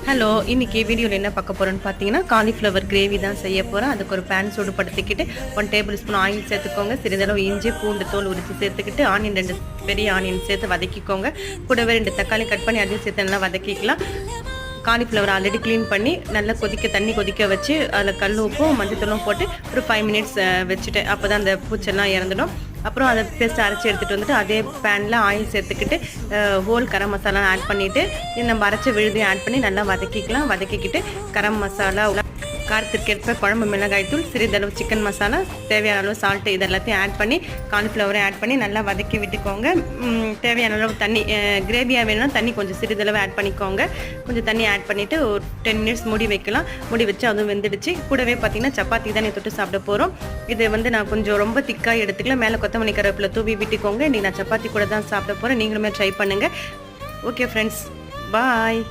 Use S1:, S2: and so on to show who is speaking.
S1: Hello, இன்னைக்கு வீடியோவில் என்ன பார்க்க போகிறோன்னு பார்த்தீங்கன்னா காலிஃப்ளவர் கிரேவி தான் செய்ய போகிறேன். அதுக்கு ஒரு பேன் சூடுபடுத்திக்கிட்டு 1 டேபிள் ஸ்பூன் ஆயில் சேர்த்துக்கோங்க. சிறிதளவு இஞ்சி பூண்டு தோல் உரித்து சேர்த்துக்கிட்டு ஆனியன் 2 பெரிய ஆனியன் சேர்த்து வதக்கிக்கோங்க. கூடவே 2 தக்காளி கட் பண்ணி அதையும் சேர்த்து நல்லா வதக்கிக்கலாம். காலிஃப்ளவர் ஆல்ரெடி க்ளீன் பண்ணி நல்லா தண்ணி கொதிக்க வச்சு அதில் கல் உப்பும் மஞ்சத்தூளும் போட்டு ஒரு 5 மினிட்ஸ் வச்சுட்டேன். அப்போ தான் அந்த பூச்செல்லாம் இறந்துடும். அப்புறம் அதை பேஸ்ட் அரைச்சி எடுத்துகிட்டு வந்துட்டு அதே பேனில் ஆயில் சேர்த்துக்கிட்டு ஹோல் கரம் மசாலா ஆட் பண்ணிவிட்டு நம்ம அரைச்ச விழுதையும் ஆட் பண்ணி நல்லா வதக்கிக்கலாம். வதக்கிக்கிட்டு கரம் மசாலா காரத்திற்கேற்ப குழம்பு மிளகாய்த்தூள் சிறிதளவு சிக்கன் மசாலா தேவையான அளவு சால்ட்டு இது எல்லாத்தையும் ஆட் பண்ணி காலிஃப்ளவரை ஆட் பண்ணி நல்லா வதக்கி விட்டுக்கோங்க. தேவையான அளவு தண்ணி கிரேவியாக வேணும்னா தண்ணி கொஞ்சம் சிறிதளவு ஆட் பண்ணிக்கோங்க. கொஞ்சம் தண்ணி ஆட் பண்ணிவிட்டு ஒரு 10 மினிட்ஸ் மூடி வைக்கலாம். மூடி வச்சு அதுவும் வெந்துடுச்சு. கூடவே பார்த்திங்கன்னா சப்பாத்தி தான் தொட்டு சாப்பிட போகிறோம். இது நான் கொஞ்சம் ரொம்ப திக்காக எடுத்துக்கல. மேலே கொத்தமல்லி கருவேப்பிலை தூவி விட்டுக்கோங்க. இன்றைக்கி நான் சப்பாத்தி கூட தான் சாப்பிட போகிறேன். நீங்களுமே ட்ரை பண்ணுங்கள். ஓகே ஃப்ரெண்ட்ஸ், பாய்.